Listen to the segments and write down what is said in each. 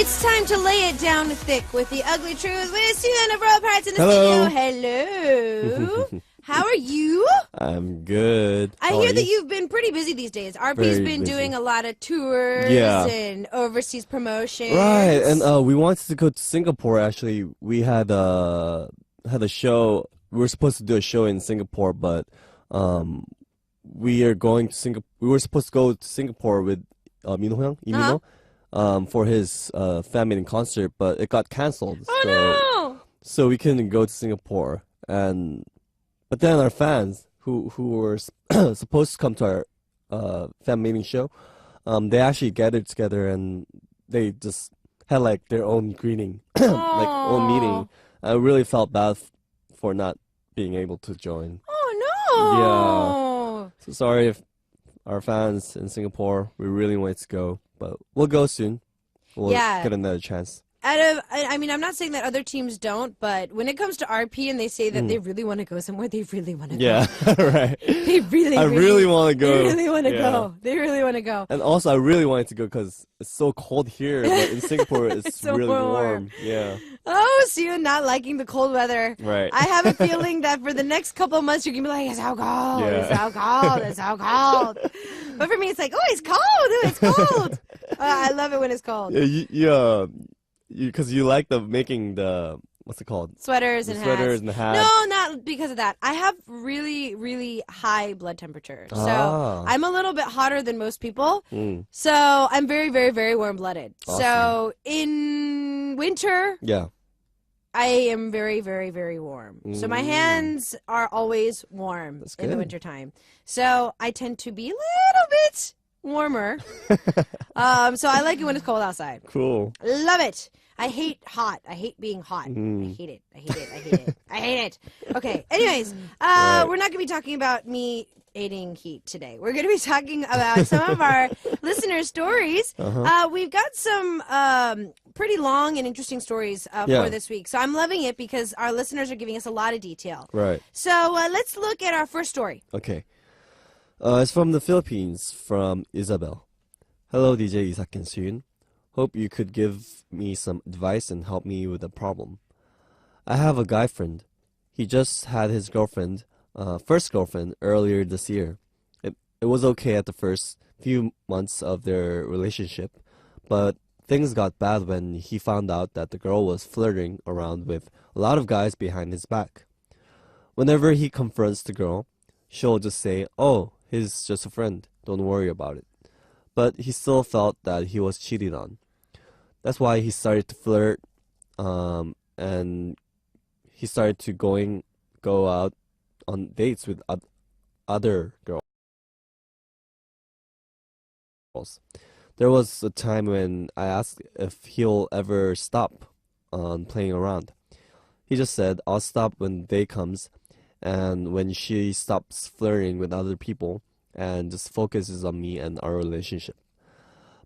It's time to lay it down thick with the ugly truth with Sooyoon of Royal Pirates in the Hello. studio. Hello. How are you? I'm good. I hear that you've been pretty busy these days. RP's Very been busy. doing a lot of tours and overseas promotions. Right, and we wanted to go to Singapore. Actually, we had a show. We were supposed to do a show in Singapore, but we are going to Singapore. We were supposed to go to Singapore with Minho Hyung, Lee Minho, for his fan meeting concert, but it got canceled. Oh no! So we couldn't go to Singapore, but then our fans who were supposed to come to our fan meeting show, they actually gathered together and they just had like their own greeting, like own meeting. I really felt bad for not being able to join. Oh no! Yeah. So sorry if our fans in Singapore, we really wanted to go, but we'll go soon. We'll get another chance. I mean, I'm not saying that other teams don't, but when it comes to RP and they say that they really want to go somewhere, they really want to go. Yeah, right. They really want to go. They really want to go. They really want to go. And also, I really wanted to go because it's so cold here, but in Singapore, it's so really warm. warm. Yeah. Oh, so you're not liking the cold weather. Right. I have a feeling that for the next couple of months, you're going to be like, it's so cold, it's so cold, it's so cold. But for me, it's like, oh, it's cold, it's cold. I love it when it's cold. Yeah, because you like making the, what's it called? Sweaters and hats. No, not because of that. I have really, really high blood temperature. So I'm a little bit hotter than most people. So I'm very, very, very warm-blooded. Awesome. So in winter, yeah, I am very, very, very warm. So my hands are always warm in the wintertime. So I tend to be a little bit warmer. So I like it when it's cold outside. Cool. Love it. I hate hot. I hate being hot. I hate it. I hate it. I hate it. I hate it. Okay. Anyways, we're not going to be talking about me hating heat today. We're going to be talking about some of our listener stories. We've got some pretty long and interesting stories for this week. So I'm loving it because our listeners are giving us a lot of detail. Right. So let's look at our first story. Okay. It's from the Philippines, from Isabel. Hello, DJ Isak and Sooyoon. Hope you could give me some advice and help me with a problem. I have a guy friend. He just had his first girlfriend earlier this year. It was okay at the first few months of their relationship, but things got bad when he found out that the girl was flirting around with a lot of guys behind his back. Whenever he confronts the girl, she'll just say, "Oh, he's just a friend. Don't worry about it." But he still felt that he was cheated on. That's why he started to flirt, and he started to go out on dates with other girls. There was a time when I asked if he'll ever stop playing around. He just said, "I'll stop when the day comes, and when she stops flirting with other people and just focuses on me and our relationship."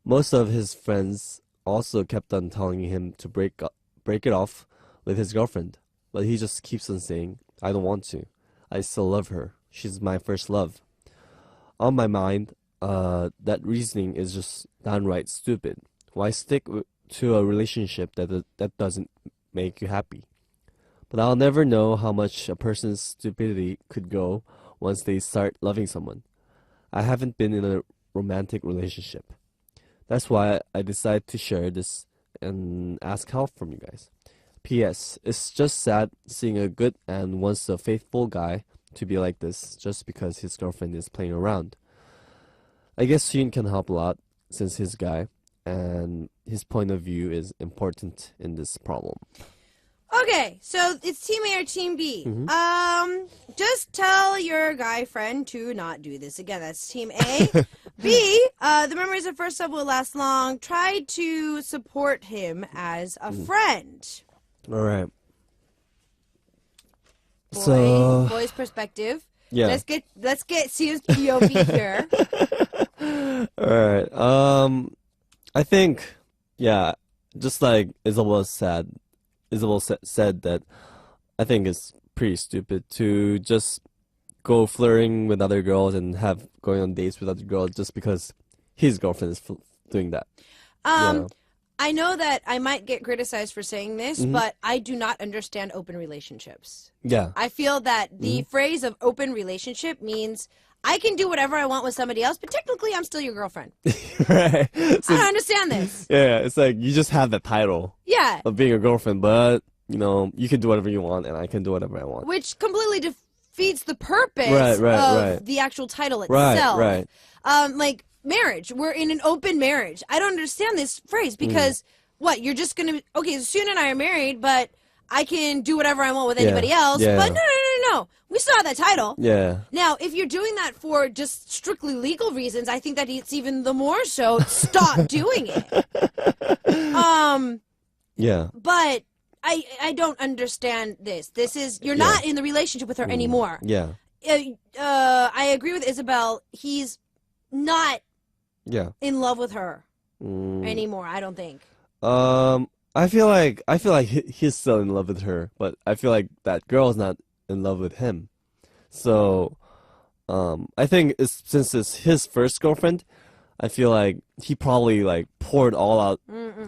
Most of his friends also kept on telling him to break it off with his girlfriend, but he just keeps on saying, "I don't want to. I still love her. She's my first love." On my mind, that reasoning is just downright stupid. Why stick to a relationship that doesn't make you happy? But I'll never know how much a person's stupidity could go once they start loving someone. I haven't been in a romantic relationship. That's why I decided to share this and ask help from you guys. P.S. It's just sad seeing a good and once a faithful guy to be like this just because his girlfriend is playing around. I guess Sooyoon can help a lot since he's a guy, and his point of view is important in this problem. Okay, so it's Team A or Team B. Just tell your guy friend to not do this again. That's Team A. B, the memories of first love will last long. Try to support him as a friend. All right. So boy's perspective. Yeah. Let's get Sooyoon's POV here. All right. I think, just like Isabel said that I think it's pretty stupid to just go flirting with other girls and going on dates with other girls just because his girlfriend is doing that. I know that I might get criticized for saying this, but I do not understand open relationships. Yeah. I feel that the phrase of open relationship means I can do whatever I want with somebody else, but technically I'm still your girlfriend. Right. So I don't understand this. yeah, it's like you just have that title Yeah. of being a girlfriend, but you know, you can do whatever you want and I can do whatever I want. Which completely defeats the purpose of the actual title itself. Right. Like marriage. We're in an open marriage. I don't understand this phrase because what? You're just going to okay, Sooyoon and I are married, but I can do whatever I want with anybody else. Yeah. But no. We still have that title. Yeah. Now, if you're doing that for just strictly legal reasons, I think that it's even the more so stop doing it. Yeah. But I don't understand this. This is you're not in the relationship with her anymore. Yeah. I agree with Isabel. He's not in love with her anymore, I don't think. I feel like he's still in love with her, but I feel like that girl's not in love with him. So, I think since it's his first girlfriend, I feel like he probably like poured all out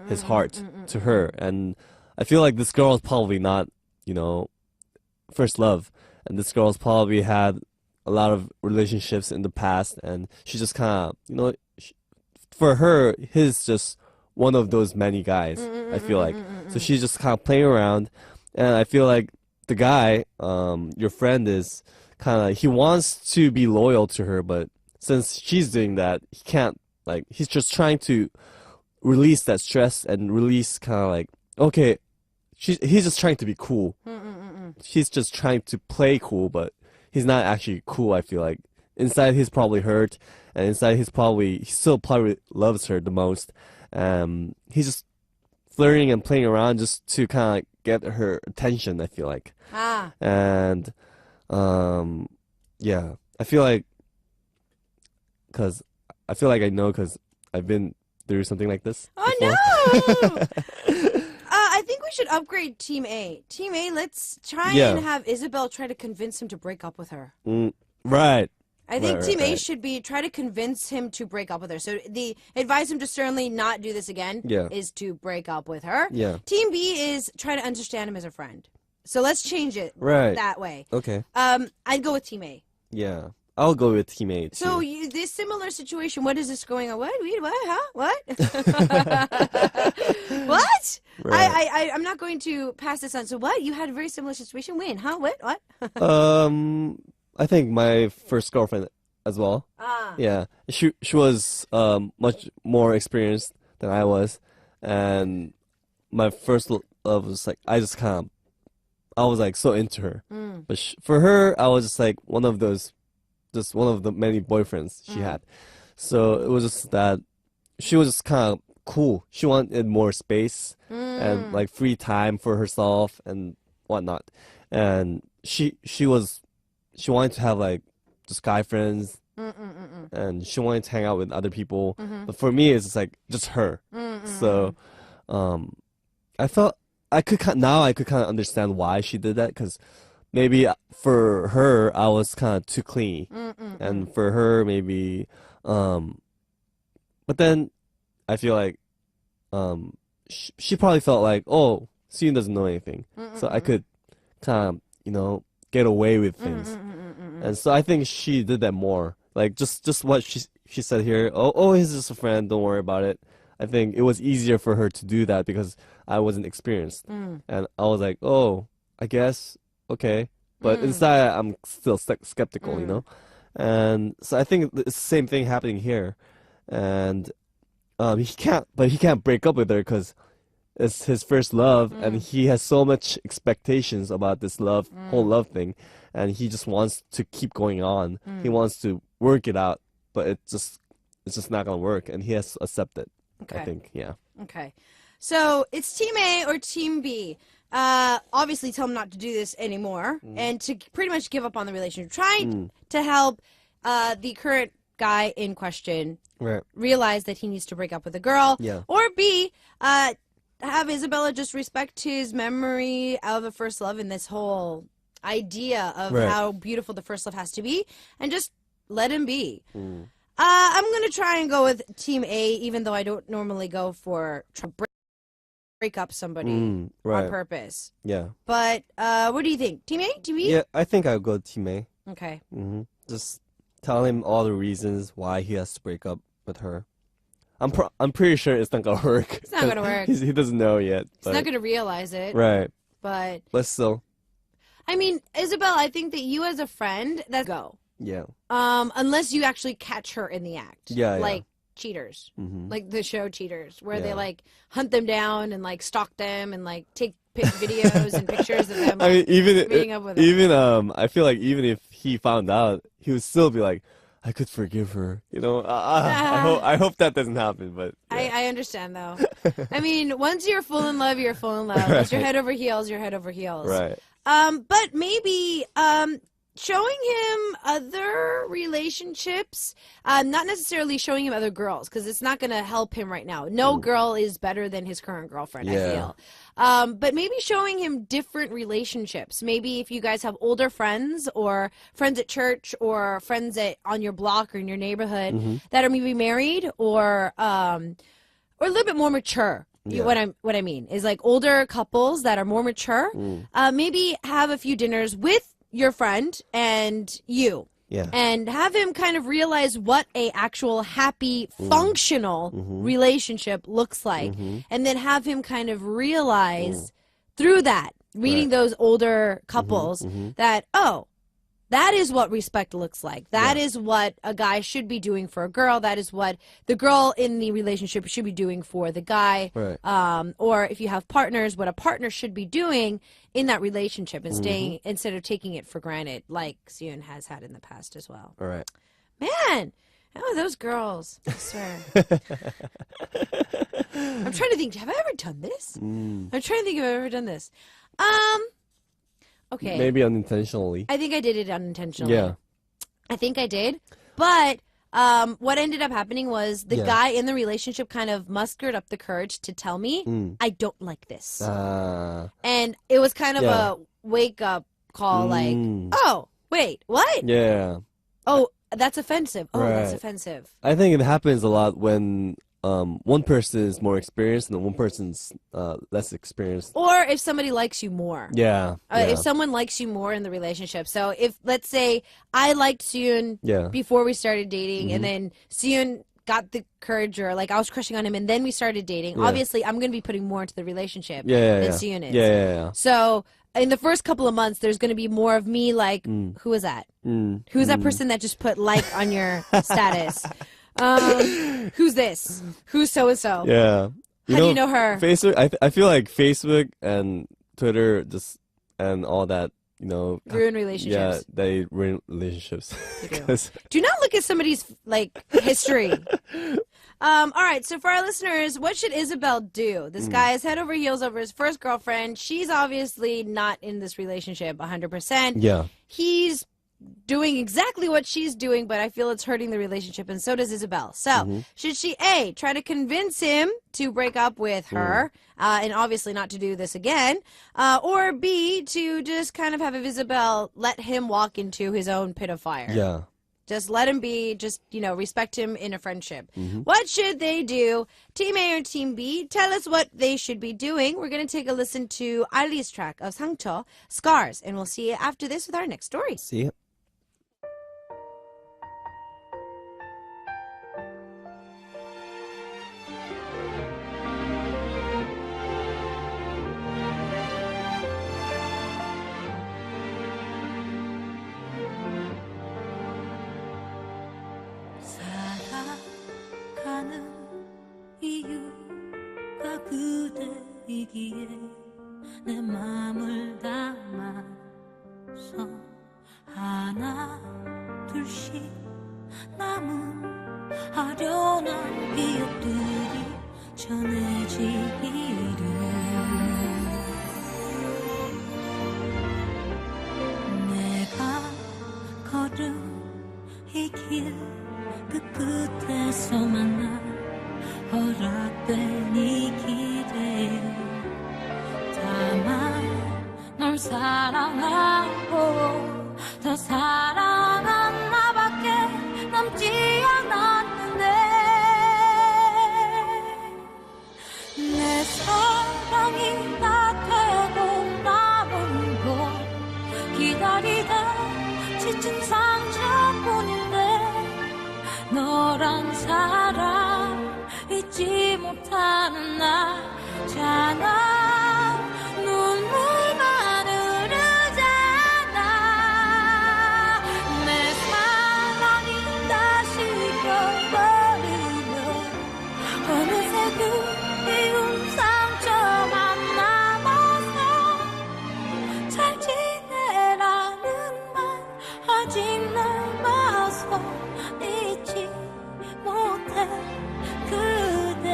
his heart to her, and I feel like this girl is probably not, you know, first love, and this girl's probably had a lot of relationships in the past, and she just kind of, you know, for her, he's just one of those many guys, I feel like. So she's just kind of playing around, and I feel like the guy, your friend, is kind of, he wants to be loyal to her, but since she's doing that, he can't, like, he's just trying to release that stress and release kind of like, okay, he's just trying to be cool. He's just trying to play cool, but he's not actually cool, I feel like. Inside, he's probably hurt, and inside, he still probably loves her the most. He's just flirting and playing around just to kind of get her attention, I feel like. And, yeah, I feel like, I know, because I've been through something like this before. No! I think we should upgrade Team A. Team A, let's try and have Isabel try to convince him to break up with her. Right. I think Team A should be try to convince him to break up with her. So advise him to certainly not do this again is to break up with her. Yeah. Team B is try to understand him as a friend. So let's change it that way. Okay. I'd go with Team A. Yeah. I'll go with Team A too. So this similar situation, what is this going on? What? Huh? What? What? Right. I'm not going to pass this on. So what? You had a very similar situation. When? Huh? What? I think my first girlfriend as well. Yeah. She was much more experienced than I was, and my first love was like I was like so into her. But for her, I was just like one of the many boyfriends she had. So it was just that she was just kind of cool. She wanted more space and like free time for herself and whatnot. And she wanted to have like just guy friends, and she wanted to hang out with other people. But for me, it's just like just her. So I felt I could kind of understand why she did that, because maybe for her I was kind of too clingy, and for her maybe, but then I feel like she probably felt like, oh, Sooyoon doesn't know anything, so I could kind of get away with things, and so I think she did that more. Like just what she said here. Oh, he's just a friend. Don't worry about it. I think it was easier for her to do that because I wasn't experienced, and I was like, oh, I guess okay, but inside I'm still skeptical, and so I think it's the same thing happening here, and he can't break up with her because it's his first love, and he has so much expectations about this whole love thing, and he just wants to keep going on. He wants to work it out, but it's just not gonna work, and he has to accept it. Okay. I think, yeah. Okay. So it's Team A or Team B. Obviously tell him not to do this anymore and to pretty much give up on the relationship. Try to help the current guy in question realize that he needs to break up with a girl. Yeah. Or B, have Isabella just respect his memory of a first love and this whole idea of how beautiful the first love has to be, and just let him be. I'm going to try and go with Team A, even though I don't normally go for break up somebody on right. purpose. Yeah. But what do you think? Team A? Team B? Yeah, I think I'll go Team A. Okay. Just tell him all the reasons why he has to break up with her. I'm pretty sure it's not gonna work. It's not gonna work. He doesn't know yet. He's not gonna realize it. Right. But Still. I mean, Isabel, I think that you as a friend, that's go. Yeah. Unless you actually catch her in the act. Yeah. Like Cheaters. Mm-hmm. Like the show Cheaters, where they Yeah. like hunt them down and like stalk them and like take videos and pictures of them. I mean, meeting up with them. I feel like even if he found out, he would still be like, I could forgive her. You know, I hope that doesn't happen. But yeah. I understand though. I mean, once you're full in love, you're full in love. Once you're head over heels, you're head over heels. Right. But maybe showing him other relationships, not necessarily showing him other girls, because it's not going to help him right now. No girl is better than his current girlfriend, I feel. But maybe showing him different relationships. Maybe if you guys have older friends or friends at church or friends on your block or in your neighborhood that are maybe married or a little bit more mature. Yeah. What I mean is like older couples that are more mature. Maybe have a few dinners with your friend and you. Yeah. And have him kind of realize what a actual happy, functional relationship looks like. And then have him kind of realize through that, reading those older couples, that, oh, that is what respect looks like. That is what a guy should be doing for a girl. That is what the girl in the relationship should be doing for the guy. Right. Or if you have partners, what a partner should be doing in that relationship and staying instead of taking it for granted, like Sooyoon has had in the past as well. All right. Man, oh, those girls, I swear. I'm trying to think, have I ever done this? I'm trying to think if I've ever done this. Okay. Maybe unintentionally. I think I did it unintentionally. Yeah. I think I did. But what ended up happening was the guy in the relationship kind of mustered up the courage to tell me, I don't like this. And it was kind of a wake-up call, like, oh, wait, what? Yeah. Oh, that's offensive. Oh, that's Right. offensive. I think it happens a lot when one person is more experienced and one person's less experienced. Or if somebody likes you more. Yeah. If someone likes you more in the relationship. So if, let's say, I liked Sooyoon before we started dating, and then Sooyoon got the courage, or like I was crushing on him, and then we started dating, obviously I'm going to be putting more into the relationship than Sooyoon is. Yeah. So in the first couple of months, there's going to be more of me like, who is that? Who's that person that just put like on your status? Who's this? Who's so-and-so? Yeah. How do you know her? Facebook, I feel like Facebook and Twitter and all that, Ruin relationships. Yeah, they ruin relationships. They do. Do not look at somebody's like history. All right, so for our listeners, what should Isabel do? This guy is head over heels over his first girlfriend. She's obviously not in this relationship 100%. Yeah. He's doing exactly what she's doing, but I feel it's hurting the relationship, and so does Isabel. So, should she, A, try to convince him to break up with her, and obviously not to do this again, or B, to just kind of have Isabel let him walk into his own pit of fire? Yeah. Just let him be, just, respect him in a friendship. What should they do? Team A or Team B? Tell us what they should be doing. We're going to take a listen to Ali's track of 상처, Scars, and we'll see you after this with our next story. See ya. 살아가는 이유가 그대이기에 내 맘을 담아서 하나 둘씩 남은 아련한 기억들이 전해지기를 내가 걸은 이 길 그 끝에서 만나 허락된 이 길에 다만 널 사랑하고 더 사랑한 나밖에 남지 않았는데 내 사랑 너란 사람 잊지 못하는 나잖아 눈물만 흐르잖아 내 사랑이 다시 껴버리면 어느새 그리운 상처만 남아서 잘 지내라는 말 아직 남아서 잊지 못해 그대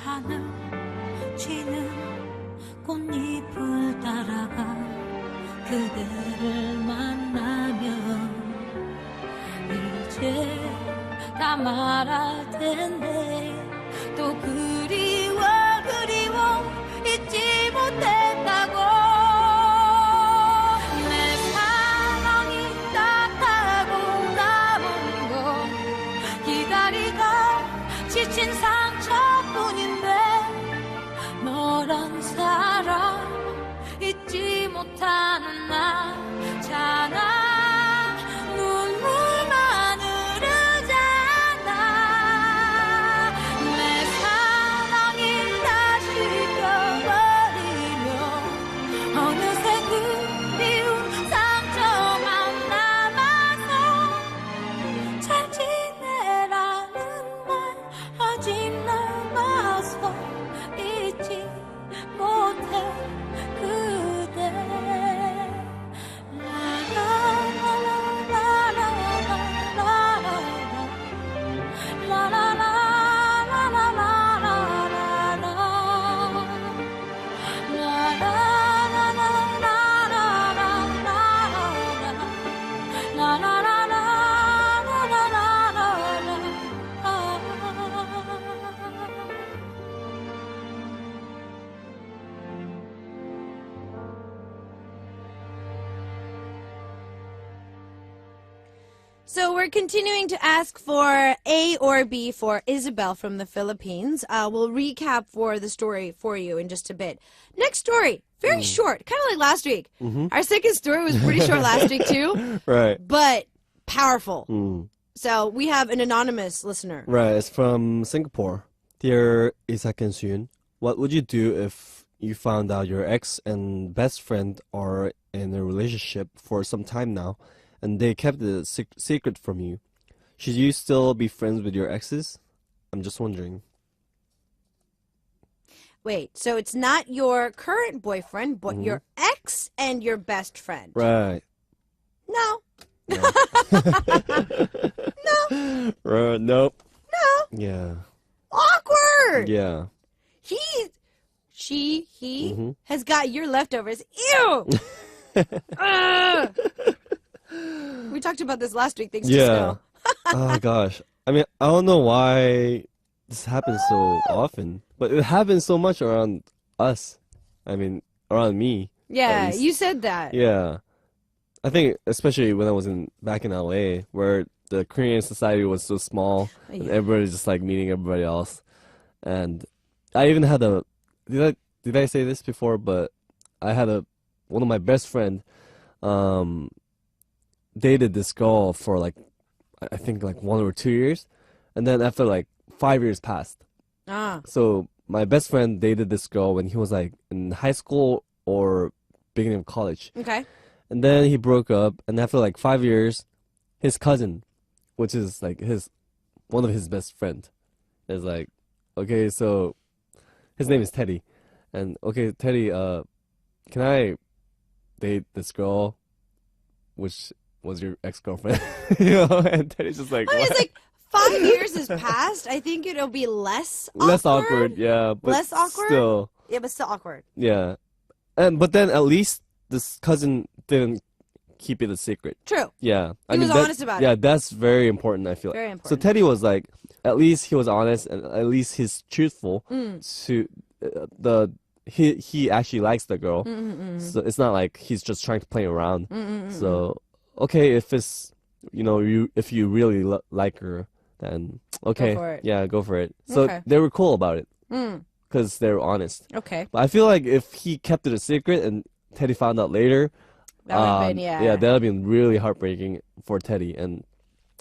하늘 지는 꽃잎을 따라가 그대를 만나면 이제 다 말할 텐데 또 그리워 잊지 못했다고 내 사랑이 따뜻하고 남은 거 기다리다 지친 상처뿐인데 너란 사람 잊지 못하는 나잖아 눈물만 흐르잖아 내 사랑이 다시 껴버리면 어느새 그리운 상처만 남아서 잘 지내라는 말 아직 남아서 잊지 못해 그대 So we're continuing to ask for A or B for Isabel from the Philippines. We'll recap for the story for you in just a bit. Next story, very short, kind of like last week. Our second story was pretty short last week too, Right. but powerful. So we have an anonymous listener. Right, it's from Singapore. Dear Isak and Sooyoon, what would you do if you found out your ex and best friend are in a relationship for some time now, and they kept it a secret from you? Should you still be friends with your exes? I'm just wondering. Wait, so it's not your current boyfriend, but your ex and your best friend. Right. No. No. Right, nope. No. Yeah. Awkward. Yeah. He has got your leftovers. Ew. Ugh. We talked about this last week. Thanks to Yeah. Snow. Oh gosh. I mean, I don't know why this happens so often, but it happens so much around us. I mean, around me. Yeah, least. you said that. Yeah. I think especially when I was back in LA, where the Korean society was so small and Yeah. everybody's just like meeting everybody else. And I even had did I say this before? But I had one of my best friend dated this girl for like, I think like 1 or 2 years, and then after like 5 years passed. Ah. So my best friend dated this girl when he was like in high school or beginning of college. Okay. And then he broke up, and after like 5 years, his cousin, which is like one of his best friend, is like, okay, so his name is Teddy, and okay, Teddy, can I date this girl, which was your ex-girlfriend? You know, and Teddy's just like, I mean, what? it's like 5 years has passed. I think it'll be less awkward. Less awkward, yeah, but Less awkward? still, Yeah, but still awkward. yeah, but then at least this cousin didn't keep it a secret. True. Yeah, He was honest about yeah, it. that's very important. I feel Very So important. Teddy was like, at least he was honest, and at least he's truthful to he actually likes the girl. So it's not like he's just trying to play around. So okay, if it's if you really like her, then okay, Go for it. yeah, go for it. So Okay. they were cool about it because they were honest. Okay. But I feel like if he kept it a secret and Teddy found out later, That would have been, yeah, that would have been really heartbreaking for Teddy, and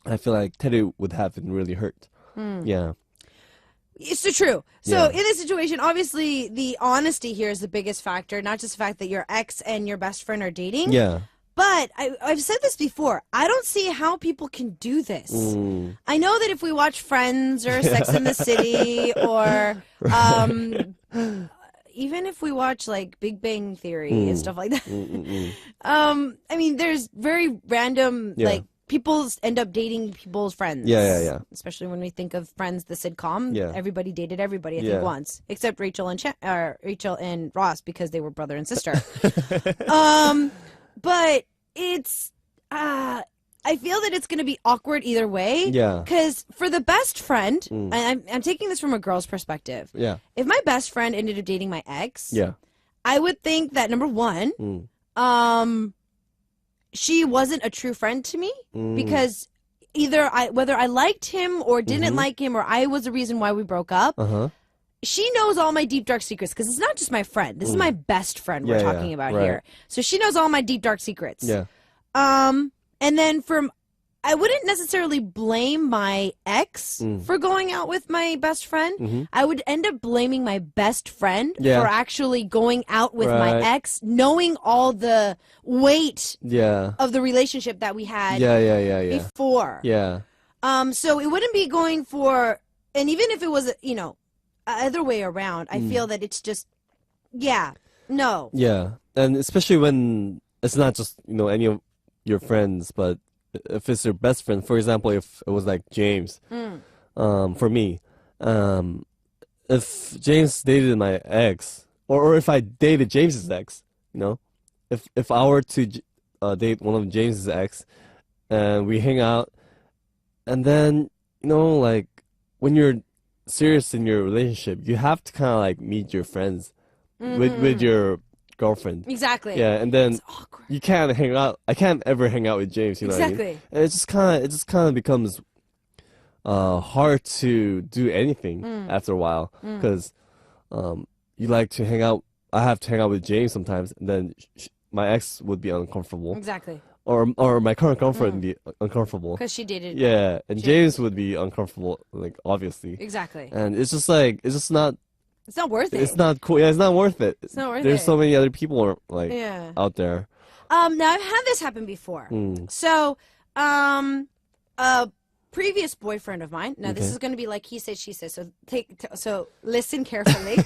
I feel like Teddy would have been really hurt. Yeah. It's so true. So Yeah. in this situation, obviously the honesty here is the biggest factor, not just the fact that your ex and your best friend are dating. Yeah. But I've said this before. I don't see how people can do this. I know that if we watch Friends or Sex in the City or even if we watch like Big Bang Theory and stuff like that, I mean, there's very random Yeah. like people end up dating people's friends. Yeah. Especially when we think of Friends, the sitcom. Yeah. Everybody dated everybody, I Yeah. think, once, except Rachel and Ross because they were brother and sister. But it's I feel that it's going to be awkward either way. Yeah. Because for the best friend, and I'm taking this from a girl's perspective. Yeah. If my best friend ended up dating my ex, Yeah. I would think that number one, she wasn't a true friend to me because either whether I liked him or didn't like him or I was the reason why we broke up. She knows all my deep dark secrets because it's not just my friend. This is my best friend we're Yeah, talking yeah, about right. here. So she knows all my deep dark secrets. Yeah. And then I wouldn't necessarily blame my ex for going out with my best friend. I would end up blaming my best friend Yeah. for actually going out with my Right. ex, knowing all the weight Yeah. of the relationship that we had Yeah. before. Yeah. So it wouldn't be going for, and even if it was, other way around, I feel that it's just, no. Yeah. And especially when it's not just, any of your friends, but if it's your best friend, for example, if it was like James, for me, if James dated my ex, or if I dated James's ex, if I were to date one of James's ex, and we hang out, and then like when you're serious in your relationship, you have to kind of like meet your friends with your girlfriend. Exactly. Yeah, and then It's awkward. you can't hang out. I can't ever hang out with James. You know what I mean? Exactly. And it just kind of becomes hard to do anything after a while because you like to hang out. I have to hang out with James sometimes, and then my ex would be uncomfortable, Exactly. or my current girlfriend would be uncomfortable. Because she dated. Yeah, and James would be uncomfortable, like obviously. Exactly. And it's just like it's not worth it. it's not cool. Yeah, it's not worth it. It's not worth There's it. so many other people like Yeah. out there. Now I've had this happen before. So, a previous boyfriend of mine. Now this Okay. is going to be like he said, she said. So listen carefully.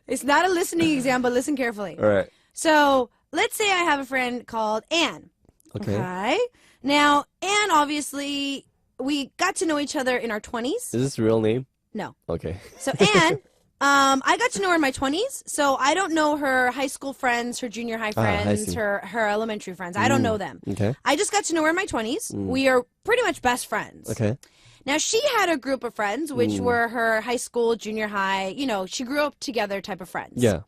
It's not a listening exam, but listen carefully. All right. So let's say I have a friend called Anne. Okay. Now Anne, obviously, we got to know each other in our 20s. Is this a real name? No. Okay. So Anne, I got to know her in my 20s. So I don't know her high school friends, her junior high I friends, see. her elementary friends. I don't know them. Okay. I just got to know her in my 20s. We are pretty much best friends. Okay. Now, she had a group of friends, which were her high school, junior high, she grew up together type of friends. Yeah.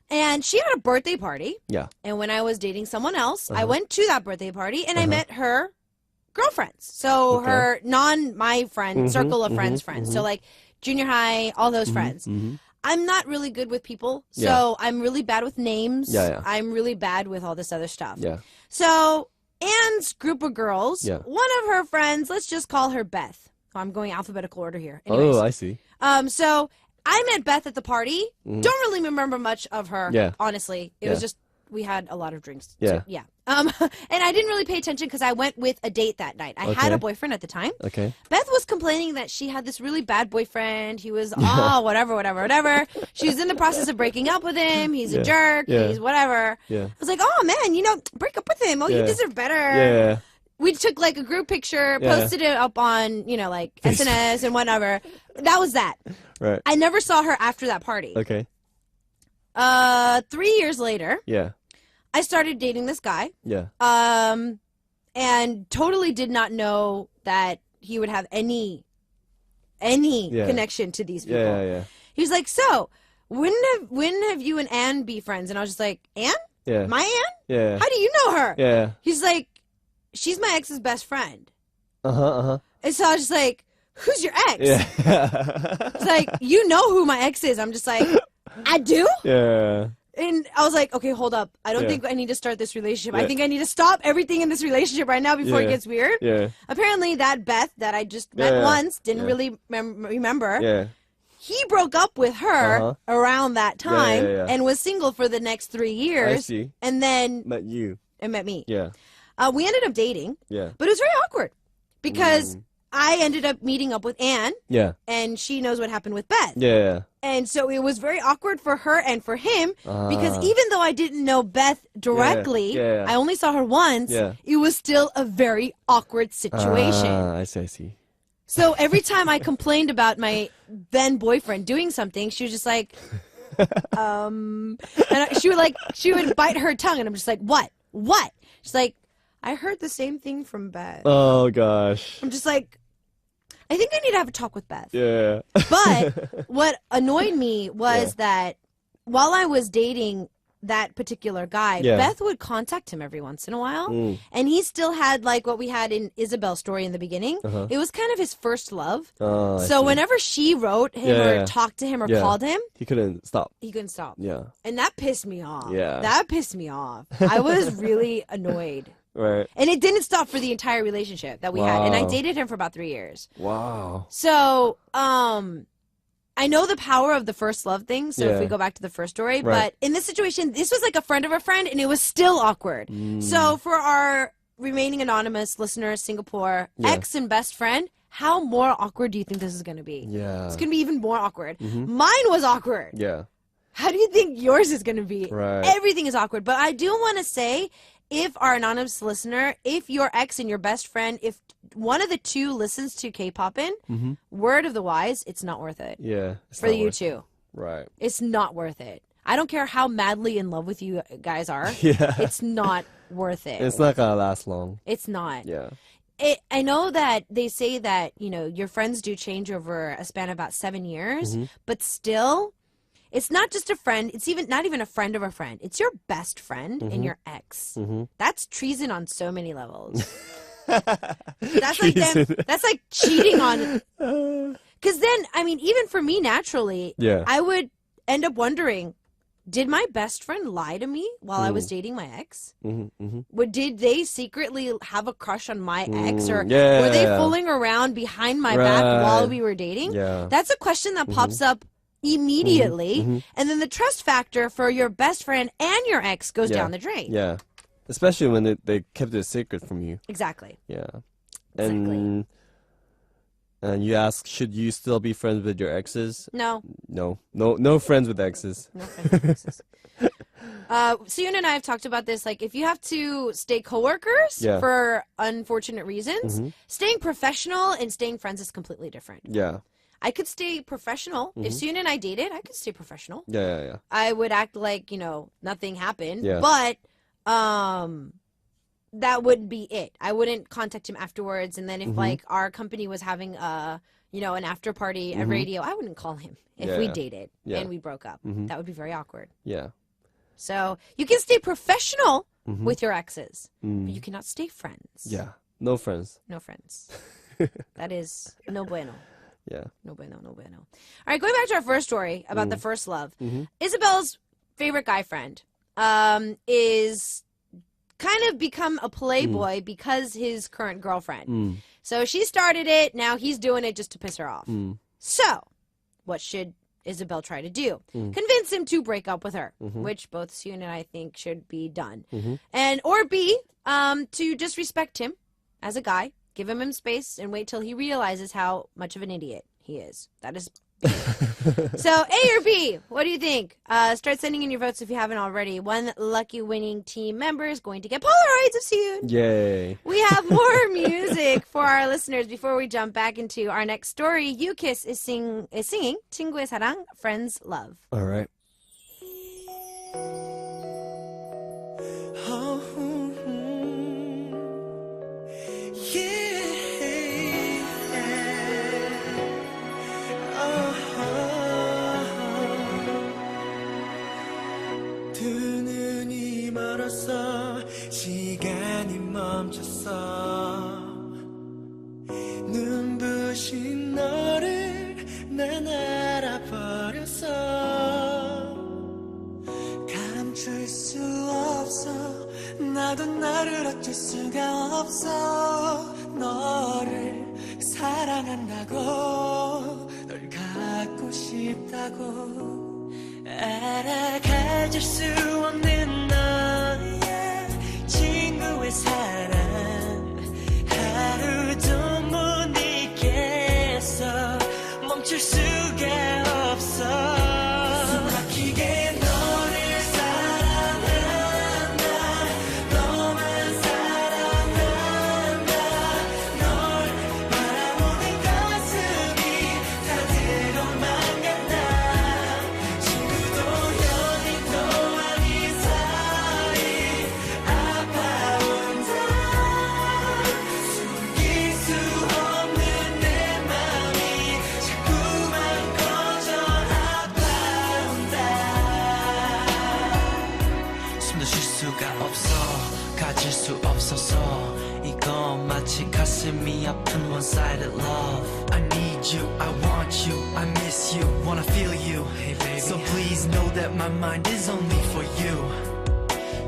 And she had a birthday party. Yeah. And when I was dating someone else, I went to that birthday party and I met her girlfriends. So Okay. her my friend, circle of friends. So like junior high, all those friends. I'm not really good with people. So I'm really bad with names. Yeah. I'm really bad with all this other stuff. Yeah. So Anne's group of girls, Yeah. one of her friends, let's just call her Beth. I'm going alphabetical order here. Anyways. Oh, I see. So I met Beth at the party. Don't really remember much of her. Yeah. Honestly, it was just we had a lot of drinks. Yeah. So, yeah. And I didn't really pay attention because I went with a date that night. I had Okay. a boyfriend at the time. Okay. Beth was complaining that she had this really bad boyfriend. He was whatever. She was in the process of breaking up with him. He's a jerk. Yeah. He's whatever. Yeah. I was like, oh man, break up with him. Oh, Yeah. you deserve better. Yeah. We took like a group picture, Yeah. posted it up on, like SNS and whatever. That was that. Right. I never saw her after that party. Okay. 3 years later, Yeah. I started dating this guy. Yeah. And totally did not know that he would have any any Yeah. connection to these people. Yeah. He was like, so when have you and Anne be friends? And I was just like, Anne? Yeah. My Anne? Yeah. How do you know her? Yeah. He's like, she's my ex's best friend. Uh-huh. And so I was just like, who's your ex? Yeah. It's like, you know who my ex is. I'm just like, I do? Yeah. And I was like, okay, hold up. I don't Yeah. think I need to start this relationship. Yeah. I think I need to stop everything in this relationship right now before it Yeah. gets weird. Yeah. Apparently, that Beth that I just met Yeah. once, didn't Yeah. really remember. Yeah. He broke up with her Uh-huh. around that time yeah. and was single for the next 3 years. I see. And then Met you. it met me. Yeah. We ended up dating, Yeah. but it was very awkward because Mm. I ended up meeting up with Anne, Yeah. and she knows what happened with Beth. Yeah. And so it was very awkward for her and for him because Ah. even though I didn't know Beth directly, Yeah. I only saw her once, Yeah. it was still a very awkward situation. I see. So every time I complained about my then boyfriend doing something, she was just like, and she would bite her tongue, and I'm just like, what? She's like, I heard the same thing from Beth. Oh gosh. I'm just like, I think I need to have a talk with Beth. Yeah. But what annoyed me was that while I was dating that particular guy, Yeah. Beth would contact him every once in a while. Mm. And he still had like what we had in Isabel's story in the beginning. Uh-huh. It was kind of his first love. Oh, I So see. whenever she wrote him Yeah, or yeah. talked to him or Yeah. called him, he couldn't stop. he couldn't stop. Yeah. And that pissed me off. Yeah. That pissed me off. I was really annoyed. Right. And it didn't stop for the entire relationship that we had. And I Wow. dated him for about 3 years. Wow. So, I know the power of the first love thing. So if Yeah. we go back to the first story, Right. but in this situation, this was like a friend of a friend, and it was still awkward. Mm. So for our remaining anonymous listeners, Singapore, Yeah. ex and best friend, how more awkward do you think this is going to be? Yeah. It's going to be even more awkward. Mhm. Mine was awkward. Yeah. How do you think yours is going to be? Right. Everything is awkward. But I do want to say, if our anonymous listener, if your ex and your best friend, if one of the two listens to K-Poppin', Mm-hmm. word of the wise, it's not worth it. Yeah. It's For not you worth- two. Right. It's not worth it. I don't care how madly in love with you guys are. Yeah. It's not worth it. It's not gonna last long. It's not. Yeah. I know that they say that, your friends do change over a span of about 7 years, Mm-hmm. but still, it's not just a friend. It's not even a friend of a friend. It's your best friend and your ex. Mm-hmm. That's treason on so many levels. That's like cheating on. Because then, I mean, even for me naturally, Yeah. I would end up wondering, did my best friend lie to me while I was dating my ex? Mm-hmm. Mm-hmm. Did they secretly have a crush on my ex, or yeah, were they yeah. fooling around behind my back while Right. we were dating? Yeah. That's a question that pops up immediately, Mhm. and then the trust factor for your best friend and your ex goes Yeah. down the drain. Yeah. Especially when they kept it secret from you. Exactly. Yeah. Exactly. And you ask, should you still be friends with your exes? No. No friends with exes. No friends with exes. Sooyoon and I have talked about this. Like, if you have to stay coworkers Yeah. for unfortunate reasons, Mhm. staying professional and staying friends is completely different. Yeah. I could stay professional. If Sooyoon and I dated, I could stay professional. Yeah. I would act like, nothing happened. Yeah. But that wouldn't be it. I wouldn't contact him afterwards. And then if like our company was having an after party at radio, I wouldn't call him if we Yeah. dated Yeah. and we broke up. Mhm. That would be very awkward. Yeah. So you can stay professional Mhm. with your exes, Mm. but you cannot stay friends. Yeah. No friends. No friends. That is no bueno. Yeah. No bueno, no bueno. All right, going back to our first story about Mm. the first love. Mhm. Isabel's favorite guy friend is kind of become a playboy because his current girlfriend. Mm. So she started it. Now he's doing it just to piss her off. Mm. So what should Isabel try to do? Mm. Convince him to break up with her, Mhm. which both Sooyoon and I think should be done. Mhm. Or B, to just respect him as a guy, give him space, and wait till he realizes how much of an idiot he is. That is so A or B, what do you think? Start sending in your votes if you haven't already. One lucky winning team member is going to get Polaroids of Sooyoon. Yay. We have more music for our listeners before we jump back into our next story. Yukiss is singing 친구의 사랑, Friend's Love. All right. 멈췄어 눈부신 너를 난 알아버렸어 감출 수 없어 나도 나를 어쩔 수가 없어 너를 사랑한다고 널 갖고 싶다고 알아 가질 수 없는 너의 친구의 사랑 하루도 못 잊겠어 멈출 수가 없어 숨막히게 너를 사랑한다 너만 사랑한다 널 바라보는 가슴이 다 들어만 간다 친구도 연인도 아닌 사이 아파온다 숨길 수 없는 내 맘이 자꾸만 커져 아파온다 숨도 쉴 수가 없어 가질 수 없어서 이건 마치 가슴이 아픈 one-sided love I need you, I want you, I miss you, wanna feel you Hey baby So please know that my mind is only for you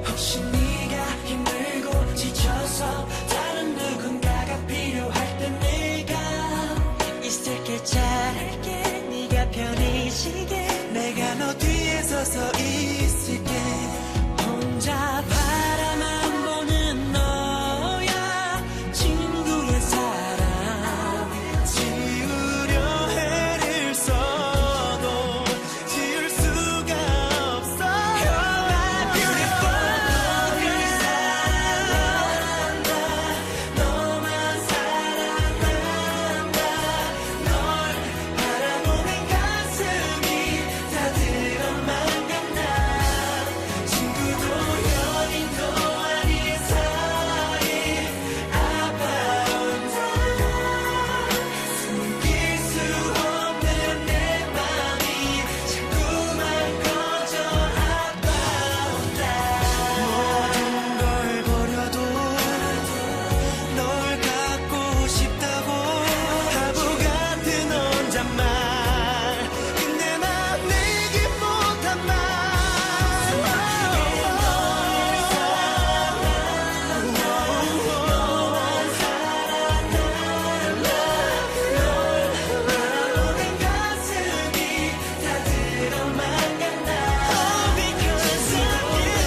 혹시 네가 힘들고 지쳐서 다른 누군가가 필요할 때 내가 있을게 잘할게 네가 편히 쉬게 내가 너 뒤에 서서 있을게 혼자 바라만 보는 너야 친구의 사랑 지우려 애를 써도 지울 수가 없어 You're my beautiful 널 사랑한다 너만 사랑한다 널 바라보는 가슴이 다 들어만 간다 친구도 연인도 아닌 사이 아파온다 숨길 수 없는 내 맘이 자꾸만 커져 아파온다 모든 걸 버려도 널 갖고 싶다고 바보 같은 혼잣말 근데 난 내게 못한 말 숨막히게 널 사랑한다 너만 사랑한다 널 바라보는 가슴이 다 들어만 간다 Because of you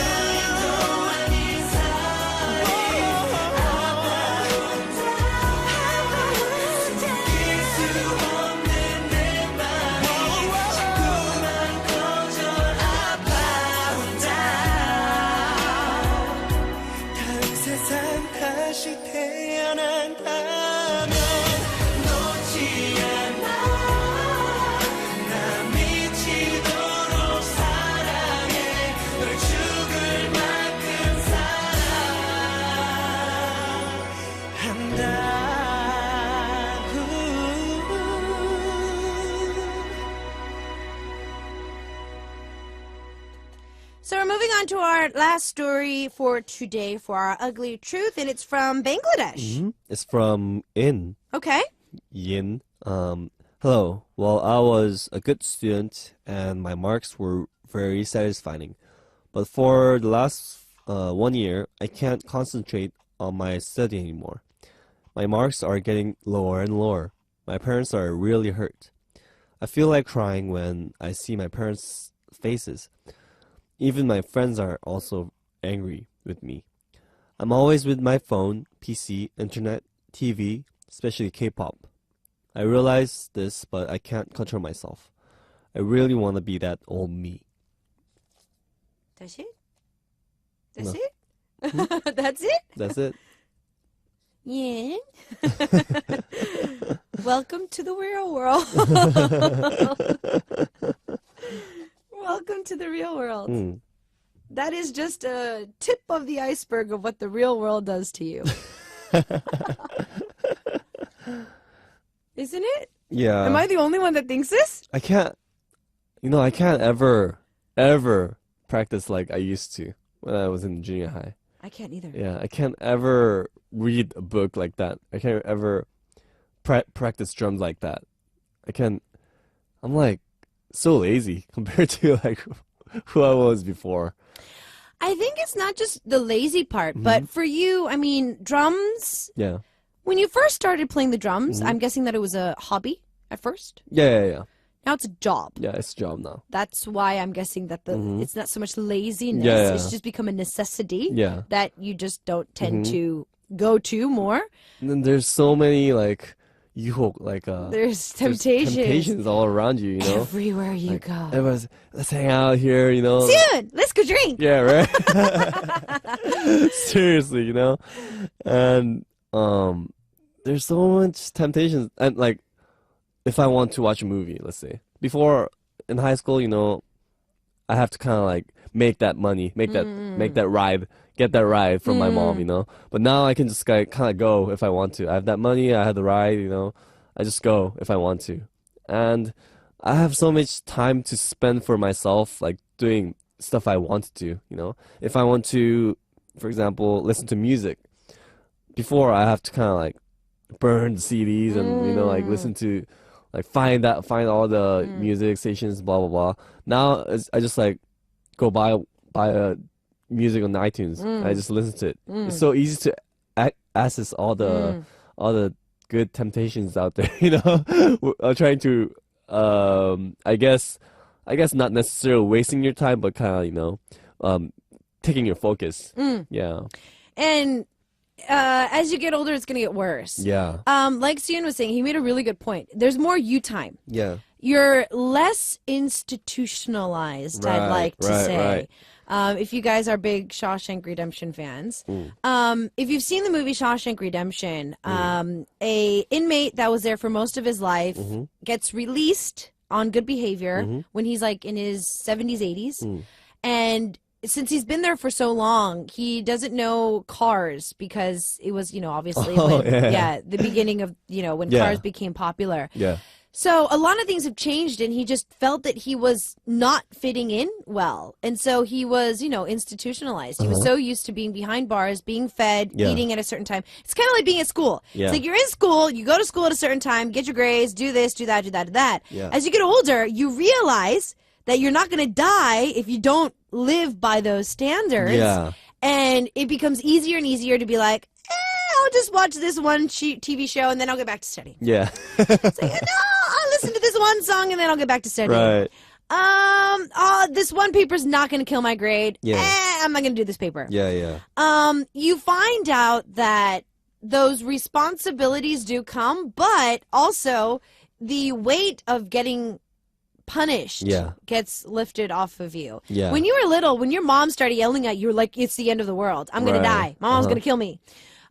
아닌 사이 아파온다 숨길 수 없는 내 맘이 자꾸만 커져 아파온다 다음 세상 다시 태어난다면 놓지 않아 나 미치도록 사랑해 널 죽을 만큼 사랑한다 So we're moving on to our last story for today for our ugly truth, and it's from Bangladesh. It's from In. Okay. Yin. Hello. Well, I was a good student and my marks were very satisfying. But for the last 1 year, I can't concentrate on my study anymore. My marks are getting lower and lower. My parents are really hurt. I feel like crying when I see my parents' faces. Even my friends are also angry with me. I'm always with my phone, PC, internet, TV, especially K-pop. I realize this, but I can't control myself. I really want to be that old me. That's it? That's No. it? That's it? That's it. Yeah. Welcome to the real world. Welcome to the real world. That is just a tip of the iceberg of what the real world does to you. Isn't it? Yeah. Am I the only one that thinks this? I can't ever practice like I used to when I was in junior high. I can't either. Yeah, I can't ever read a book like that. I can't ever practice drums like that. I can't. I'm like so lazy compared to like who I was before. I think it's not just the lazy part, but for you, I mean, drums. Yeah. When you first started playing the drums, I'm guessing that it was a hobby at first. Yeah. Now it's a job. Yeah, it's a job now. That's why I'm guessing that it's not so much laziness. Yeah. It's just become a necessity Yeah. that you just don't tend to go to more. And then there's so many like There's there's temptations all around you, you know? everywhere you Like, go. everyone's, let's hang out here, you know? Soon, let's go drink. Yeah, right? Seriously, you know? And there's so much temptations. And like, if I want to watch a movie, let's say, before in high school, you know, I have to kind of like make that money, make that ride, get that ride from my mom, you know? But now I can just kind of go if I want to. I have that money, I have the ride, you know? I just go if I want to. And I have so much time to spend for myself, like doing stuff I want to do, you know? If I want to, for example, listen to music, before I have to kind of like burn the CDs and, you know, like listen to, like find all the music stations, blah, blah, blah. Now I just like go buy a music on iTunes. I just listen to it. It's so easy to access all the good temptations out there, you know? I'm trying to, I guess not necessarily wasting your time, but kind of, you know, taking your focus. Yeah. And as you get older, it's going to get worse. Yeah. Like Sooyoon was saying, he made a really good point. There's more you time. Yeah. You're less institutionalized, I'd like to say. Right. If you guys are big Shawshank Redemption fans, if you've seen the movie Shawshank Redemption, a inmate that was there for most of his life gets released on good behavior when he's like in his 70s, 80s, and since he's been there for so long, he doesn't know cars because it was, you know, obviously the beginning of, you know, when cars became popular. Yeah. So a lot of things have changed, and he just felt that he was not fitting in well. And so he was, you know, institutionalized. He was so used to being behind bars, being fed, eating at a certain time. It's kind of like being at school. Yeah. It's like you're in school, you go to school at a certain time, get your grades, do this, do that, do that, do that. Yeah. As you get older, you realize that you're not going to die if you don't live by those standards. Yeah. And it becomes easier and easier to be like, I'll just watch this one TV show and then I'll get back to studying. Yeah. It's like, no, I'll listen to this one song and then I'll get back to studying. Right. This one paper's not going to kill my grade. Yeah. I'm not going to do this paper. Yeah. You find out that those responsibilities do come, but also the weight of getting punished gets lifted off of you. Yeah. When you were little, when your mom started yelling at you, you're like, it's the end of the world. I'm going to die. My mom's going to kill me.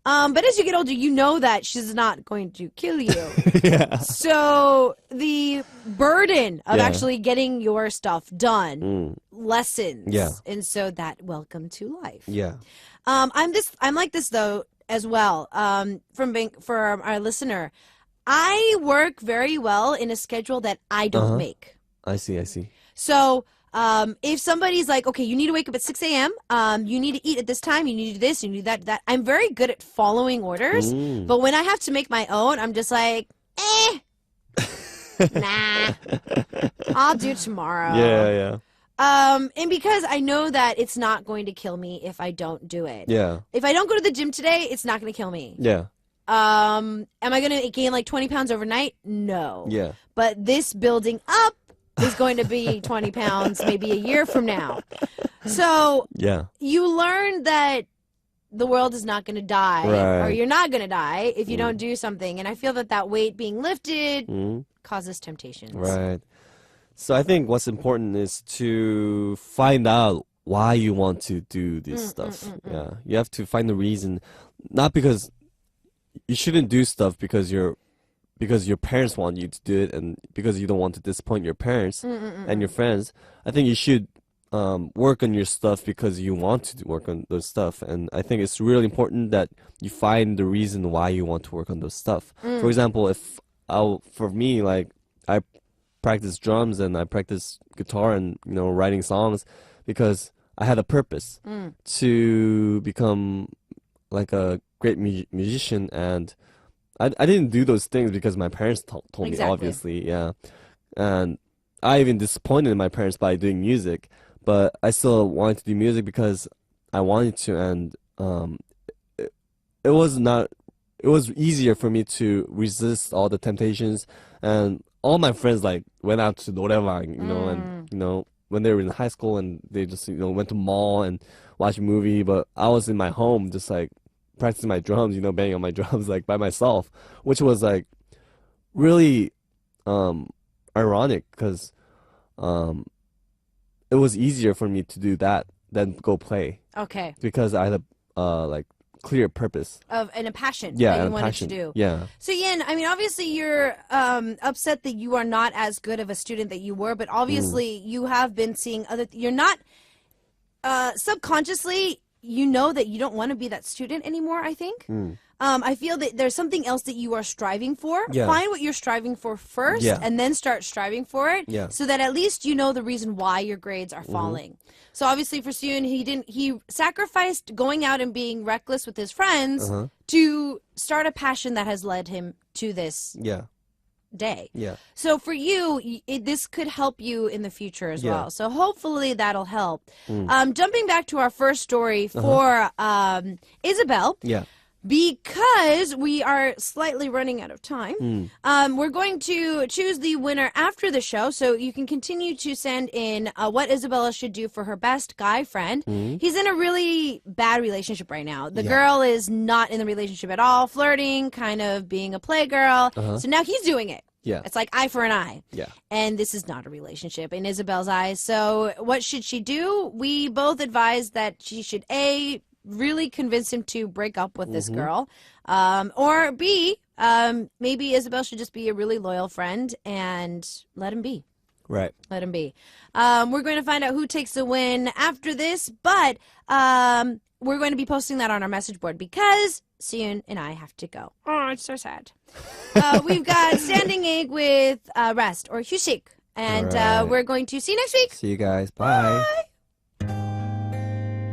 But as you get older, you know that she's not going to kill you. Yeah. So the burden of actually getting your stuff done lessens. Yeah. And so that welcome to life. Yeah. I'm like this though as well. For our listener, I work very well in a schedule that I don't make. I see. So if somebody's like, okay, you need to wake up at 6 a.m., you need to eat at this time, you need to do this, you need to do that, I'm very good at following orders. But when I have to make my own, I'm just like, nah, I'll do tomorrow. Yeah. And because I know that it's not going to kill me if I don't do it. Yeah. If I don't go to the gym today, it's not going to kill me. Yeah. Am I going to gain like 20 pounds overnight? No. Yeah. But this building up is going to be 20 pounds maybe a year from now. So you learn that the world is not going to die, or you're not going to die if you don't do something. And I feel that weight being lifted causes temptations. Right. So I think what's important is to find out why you want to do this stuff. Yeah. You have to find the reason, not because you shouldn't do stuff because your parents want you to do it and because you don't want to disappoint your parents and your friends. I think you should work on your stuff because you want to work on those stuff. And I think it's really important that you find the reason why you want to work on those stuff. For example, for me, like I practice drums and I practice guitar and, you know, writing songs because I had a purpose to become like a great musician, and I didn't do those things because my parents told me, Exactly. obviously, yeah. And I even disappointed my parents by doing music, but I still wanted to do music because I wanted to, and it was not. It was easier for me to resist all the temptations, and all my friends like went out to 노래방, and when they were in high school and they just went to mall and watch a movie, but I was in my home just like practicing my drums, banging on my drums like by myself, which was like really ironic because it was easier for me to do that than go play Okay. because I had a like clear purpose. And a passion Yeah, that you and wanted passion. to do. Yeah. So Yin, I mean, obviously you're upset that you are not as good of a student that you were, but obviously you have been seeing you're not subconsciously, you know that you don't want to be that student anymore, I think. I feel that there's something else that you are striving for. Yeah. Find what you're striving for first, Yeah. and then start striving for it, Yeah. so that at least you know the reason why your grades are falling. So obviously for Sooyoon, he sacrificed going out and being reckless with his friends to start a passion that has led him to this Yeah. day. Yeah. So for you, this could help you in the future as Yeah. well. So hopefully that'll help. Jumping back to our first story for Isabel, Yeah. because we are slightly running out of time, we're going to choose the winner after the show. So you can continue to send in what Isabella should do for her best guy friend. He's in a really bad relationship right now. The girl is not in the relationship at all, flirting, kind of being a playgirl. So now he's doing it. Yeah. It's like eye for an eye. Yeah. And this is not a relationship in Isabel's eyes. So what should she do? We both advise that she should really convince him to break up with this girl, or B, maybe Isabel should just be a really loyal friend and let him be. Right. Let him be. We're going to find out who takes the win after this, but we're going to be posting that on our message board because Sooyoon and I have to go. Oh, it's so sad. We've got Standing Egg with Rest or Hyusik, and All right. we're going to see you next week. See you guys. Bye. Bye.